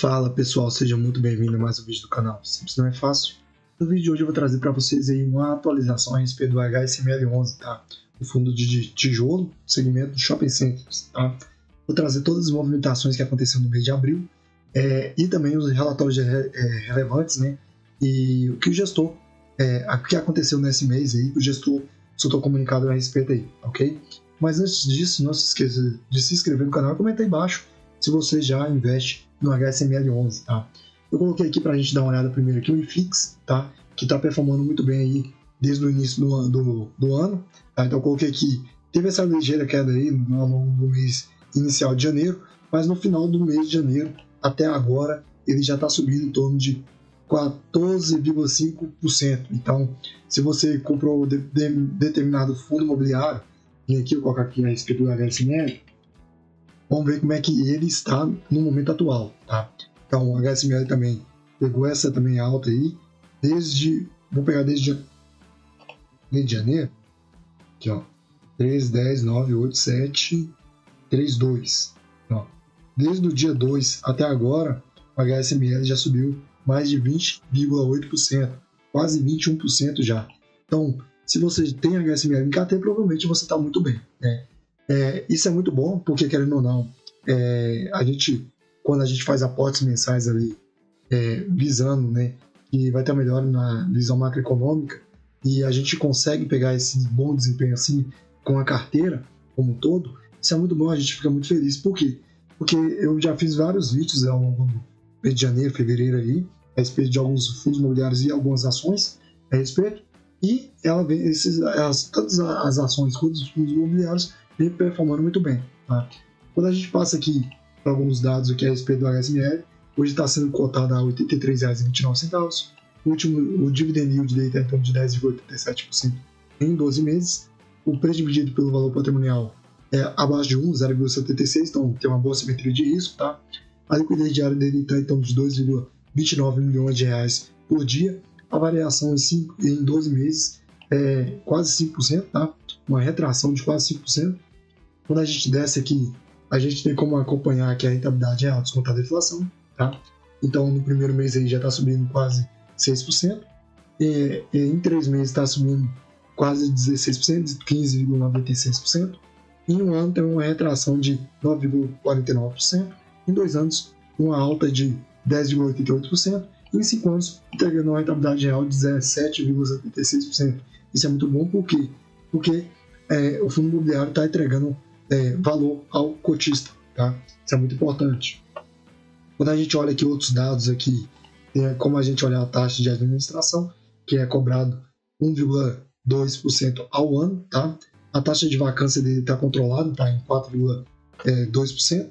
Fala pessoal, seja muito bem-vindo a mais um vídeo do canal. Simples não é fácil. No vídeo de hoje eu vou trazer para vocês aí uma atualização a respeito do HSML11, tá? O fundo de tijolo, segmento do Shopping Centers, tá? Vou trazer todas as movimentações que aconteceram no mês de abril e também os relatórios relevantes, né? E o que o gestor, o que aconteceu nesse mês aí, o gestor soltou comunicado a respeito aí, ok? Mas antes disso, não se esqueça de se inscrever no canal e comentar aí embaixo se você já investe no HSML11, tá? Eu coloquei aqui para a gente dar uma olhada primeiro aqui o IFIX, tá? Que está performando muito bem aí desde o início do ano, tá? Então eu coloquei aqui, teve essa ligeira queda aí ao longo do mês inicial de janeiro, mas no final do mês de janeiro até agora ele já está subindo em torno de 14,5%. Então, se você comprou determinado fundo imobiliário, e aqui eu coloco aqui a respeito do HSML, vamos ver como é que ele está no momento atual, tá? Então, o HSML também pegou essa também alta aí, vou pegar desde janeiro, aqui ó, 3, 10, 9, 8, 7, 3, 2. Ó. Desde o dia 2 até agora, o HSML já subiu mais de 20,8%, quase 21% já. Então, se você tem HSML em carteira, provavelmente você está muito bem, né? Isso é muito bom, porque querendo ou não, quando a gente faz aportes mensais ali, visando, né, que vai ter melhor na visão macroeconômica, e a gente consegue pegar esse bom desempenho assim com a carteira como um todo, isso é muito bom, a gente fica muito feliz. Por quê? Porque eu já fiz vários vídeos ao longo do mês de janeiro, fevereiro aí, a respeito de alguns fundos imobiliários e algumas ações a respeito, e todas as ações, todos os fundos imobiliários vem performando muito bem, tá? Quando a gente passa aqui para alguns dados aqui a respeito do HSML, hoje está sendo cotado a R$ 83,29. O dividend yield dele está em torno de 10,87% em 12 meses. O preço dividido pelo valor patrimonial é abaixo de 1, 0,76, então tem uma boa simetria de risco, tá? A liquidez diária dele está em torno de 2,29 milhões de reais por dia. A variação em 12 meses é quase 5%, tá? Uma retração de quase 5%. Quando a gente desce aqui, a gente tem como acompanhar que a rentabilidade é descontada da inflação, tá? Então, no primeiro mês aí já está subindo quase 6%, em 3 meses está subindo quase 16%, 15,96%, em um ano tem uma retração de 9,49%, em 2 anos uma alta de 10,88%, e em 5 anos entregando uma rentabilidade real de 17,76%. Isso é muito bom porque o fundo imobiliário está entregando valor ao cotista, tá? Isso é muito importante. Quando a gente olha aqui outros dados aqui, como a gente olha a taxa de administração, que é cobrado 1,2% ao ano, tá? A taxa de vacância dele está controlada, está em 4,2%.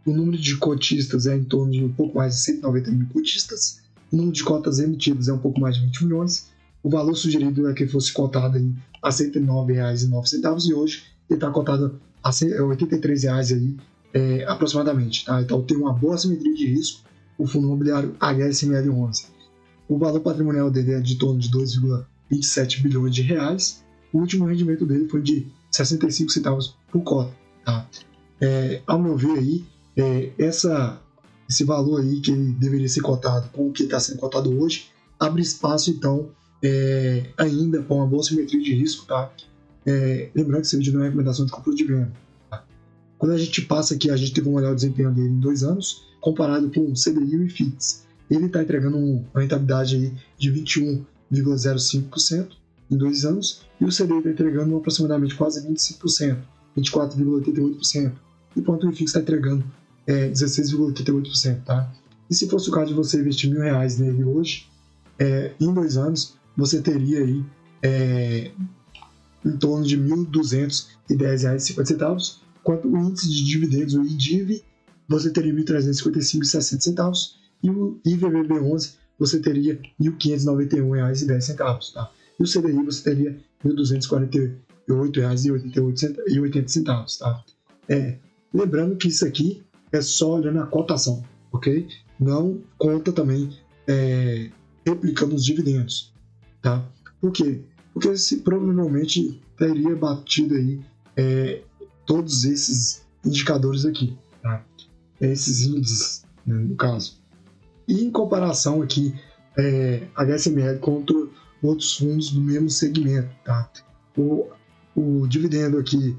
O número de cotistas é em torno de um pouco mais de 190 mil cotistas. O número de cotas emitidas é um pouco mais de 20 milhões. O valor sugerido é que fosse cotado aí a R$ 109,09 e hoje ele está cotado a R$ 83 aí, aproximadamente, tá? Então tem uma boa simetria de risco o fundo imobiliário HSML11. O valor patrimonial dele é de torno de 2,27 bilhões de reais. O último rendimento dele foi de 65 centavos por cota, tá? Ao meu ver aí, esse valor aí que ele deveria ser cotado com o que está sendo cotado hoje abre espaço então ainda com uma boa simetria de risco, tá? Lembrando que esse vídeo não é recomendação de compra ou de venda, tá? Quando a gente passa aqui, a gente teve um olhar o desempenho dele em 2 anos, comparado com o CDI e o IFIX. Ele está entregando uma rentabilidade aí de 21,05% em 2 anos, e o CDI está entregando aproximadamente quase 25%, 24,88%, enquanto o IFIX está entregando 16,88%, tá? E se fosse o caso de você investir R$1.000 nele hoje, em 2 anos, você teria aí em torno de R$ 1.210,50, enquanto o índice de dividendos, o IDIV, você teria R$ 1.355,60, e o IVVB11 você teria R$ 1.591,10, tá? E o CDI você teria R$ 1.248,80, tá? Lembrando que isso aqui é só olhando a cotação, ok? Não conta também replicando os dividendos, tá? Por quê? Porque provavelmente teria batido aí todos esses indicadores aqui, tá? Esses índices, né, no caso. E em comparação aqui, HSML contra outros fundos do mesmo segmento, tá? O dividendo aqui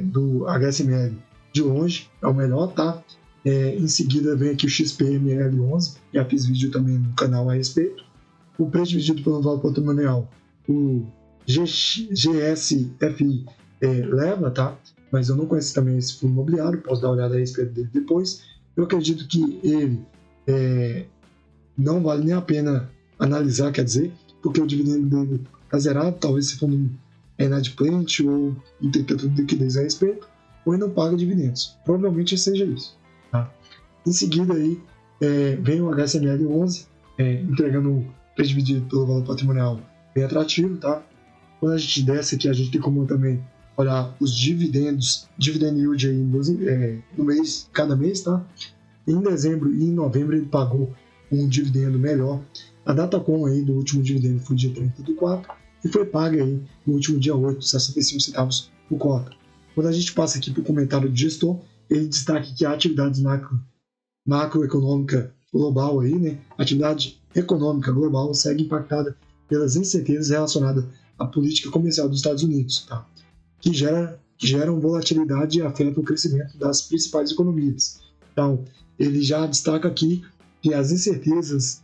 do HSML de longe é o melhor, tá? Em seguida vem aqui o XPML11, já fiz vídeo também no canal a respeito. O preço dividido pelo valor patrimonial, o GSFI leva, tá? Mas eu não conheço também esse fundo imobiliário, posso dar uma olhada a respeito dele depois. Eu acredito que ele não vale nem a pena analisar, quer dizer, porque o dividendo dele está zerado, talvez esse fundo é inadimplente ou não tem tanta liquidez a respeito, ou ele não paga dividendos. Provavelmente seja isso. Tá? Em seguida aí, vem o HSML 11, entregando o preço dividido pelo valor patrimonial bem atrativo. Tá? Quando a gente desce aqui, a gente tem como também olhar os dividendos, dividend yield aí no mês, cada mês. Tá? Em dezembro e em novembro ele pagou um dividendo melhor. A Datacom aí do último dividendo foi dia 30/4 e foi paga aí no último dia 8, 65 centavos por cota. Quando a gente passa aqui para o comentário do gestor, ele destaca que a atividade macroeconômica global aí, né? A atividade econômica global segue impactada pelas incertezas relacionadas à política comercial dos Estados Unidos, tá? que geram volatilidade e afetam o crescimento das principais economias. Então, ele já destaca aqui que as incertezas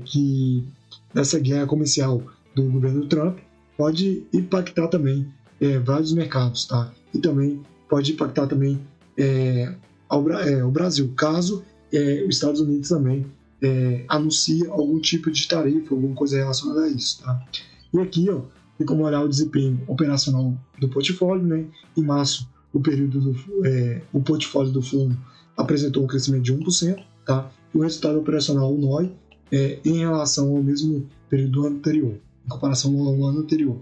que dessa guerra comercial do governo Trump pode impactar também vários mercados, tá? E também pode impactar também o Brasil, caso os Estados Unidos também anuncie algum tipo de tarifa, alguma coisa relacionada a isso, tá? E aqui, ó, tem como olhar o desempenho operacional do portfólio, né? Em março, o portfólio do fundo apresentou um crescimento de 1%, tá? E o resultado operacional, o NOI, em relação ao mesmo período do ano anterior, em comparação ao ano anterior,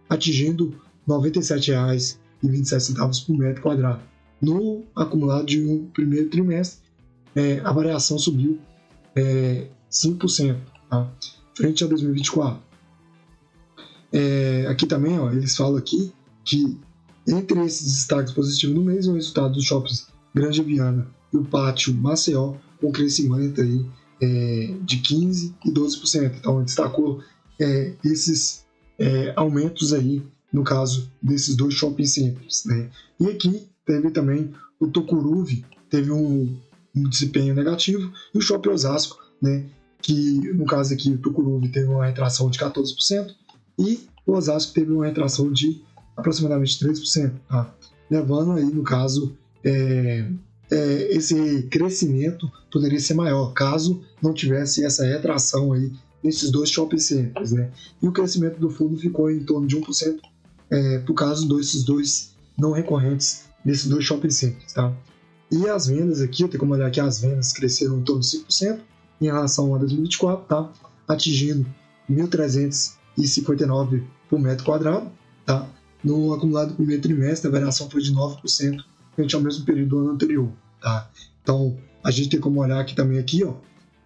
atingindo R$ 97,27 por metro quadrado. No acumulado de um primeiro trimestre, a variação subiu 5%, tá? Frente a 2024. Aqui também, ó, eles falam aqui que entre esses destaques positivos no mês, o resultado dos shoppings Grande Viana e o Pátio Maceió, com crescimento aí, de 15% e 12%. Então, destacou esses aumentos aí, no caso desses dois shopping centers, né? E aqui teve também o Tucuruvi, teve um desempenho negativo, e o Shopping Osasco, né? Que no caso aqui o Tucuruvi teve uma retração de 14%, e o Osasco teve uma retração de aproximadamente 3%, tá? Levando aí, no caso, esse crescimento poderia ser maior, caso não tivesse essa retração aí nesses dois shopping centers, né? E o crescimento do fundo ficou em torno de 1%, por causa desses dois não recorrentes nesses dois shopping centers, tá? E as vendas aqui, eu tenho como olhar que as vendas cresceram em torno de 5% em relação a 2024, tá? Atingindo 1.359 por metro quadrado, tá? No acumulado do primeiro trimestre, a variação foi de 9% frente ao mesmo período do ano anterior, tá? Então, a gente tem como olhar aqui também, aqui, ó,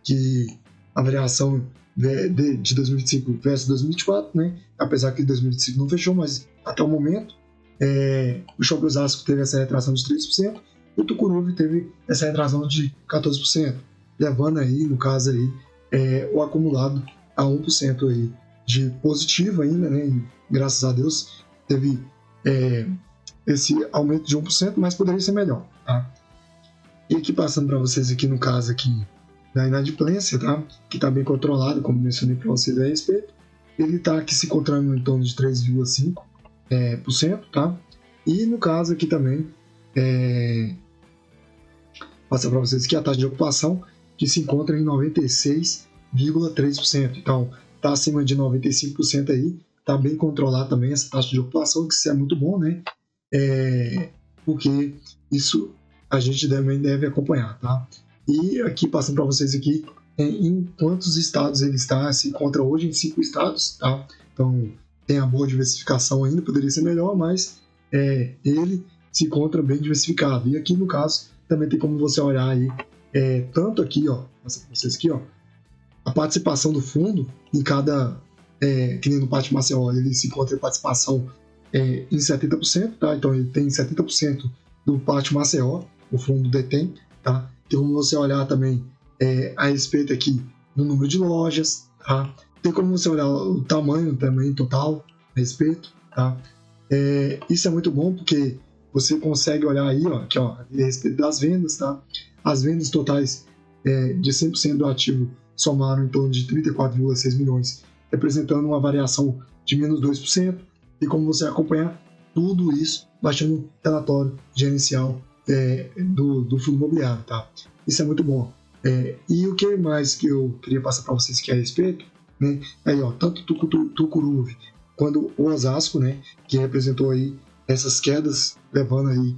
que a variação de 2025 versus 2024, né? Apesar que 2025 não fechou, mas até o momento, o Shopping Osasco teve essa retração de 3%, e o Tucuruvi teve essa retração de 14%, levando aí, no caso aí, o acumulado a 1% aí de positivo ainda, né? E, graças a Deus, teve esse aumento de 1%, mas poderia ser melhor, tá? E aqui passando para vocês aqui no caso aqui da inadimplência, tá? Que está bem controlado, como mencionei para vocês a respeito. Ele está aqui se encontrando em torno de 3,5%, tá? E no caso aqui também, passar para vocês aqui a taxa de ocupação, que se encontra em 96,3%. Então, está acima de 95% aí, está bem controlado também essa taxa de ocupação, que isso é muito bom, né? Porque isso a gente também deve acompanhar, tá? E aqui, passando para vocês aqui, em quantos estados ele está, se encontra hoje em 5 estados, tá? Então, tem a boa diversificação ainda, poderia ser melhor, mas ele se encontra bem diversificado. E aqui, no caso, também tem como você olhar aí, tanto aqui, ó, vocês aqui, ó, a participação do fundo em cada, que nem no Pátio Maceió, ele se encontra em participação em 70%, tá? Então ele tem 70% do Pátio Maceió, o fundo detém, tá? Tem como você olhar também a respeito aqui do número de lojas, tá? Tem como você olhar o tamanho também total a respeito, tá? Isso é muito bom porque você consegue olhar aí, ó, aqui, ó, a respeito das vendas, tá? As vendas totais de 100% do ativo somaram em torno de 34,6 milhões, representando uma variação de menos 2%. E como você acompanhar tudo isso baixando o relatório gerencial do fundo imobiliário, tá? Isso é muito bom. E o que mais que eu queria passar para vocês aqui a respeito, né? Aí, ó, tanto Tucuruvi quanto o Osasco, né? Que representou aí essas quedas, levando aí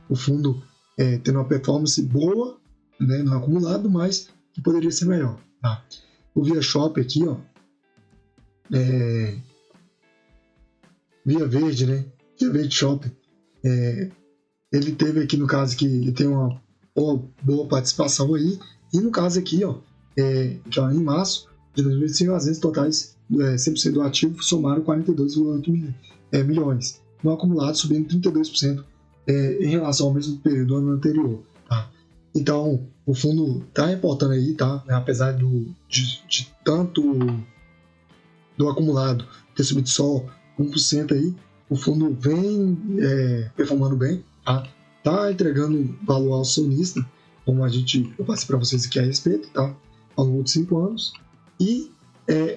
o fundo tendo uma performance boa, né? No acumulado, mas que poderia ser melhor, tá? O Via Shop aqui, ó, Via Verde, né? Via Verde Shopping, ele teve aqui no caso que ele tem uma boa participação aí, e no caso aqui, ó, em março de 2005, as vendas totais 100% do ativo somaram 42,8 milhões, no acumulado subindo 32% em relação ao mesmo período do ano anterior, tá? Então, o fundo está reportando aí, tá? Apesar de tanto do acumulado ter subido só 1% aí, o fundo vem performando bem, tá? Tá entregando valor ao acionista, como eu passei para vocês aqui a respeito, tá? Ao longo de 5 anos, e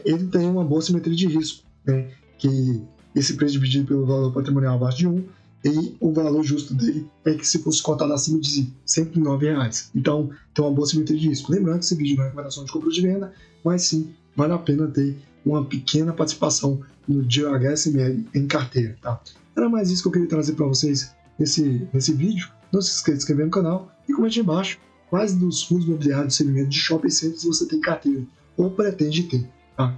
ele tem uma boa simetria de risco, né? Que esse preço dividido pelo valor patrimonial abaixo de 1, e o valor justo dele é que se fosse cotado acima de R$ 109. Então, tem uma boa simetria de risco. Lembrando que esse vídeo não é recomendação de compra ou de venda, mas sim, vale a pena ter uma pequena participação no DHSML em carteira, tá? Era mais isso que eu queria trazer para vocês nesse vídeo. Não se esqueça de se inscrever no canal e comente aí embaixo quais dos fundos imobiliários do segmento de shopping centers você tem carteira ou pretende ter, tá?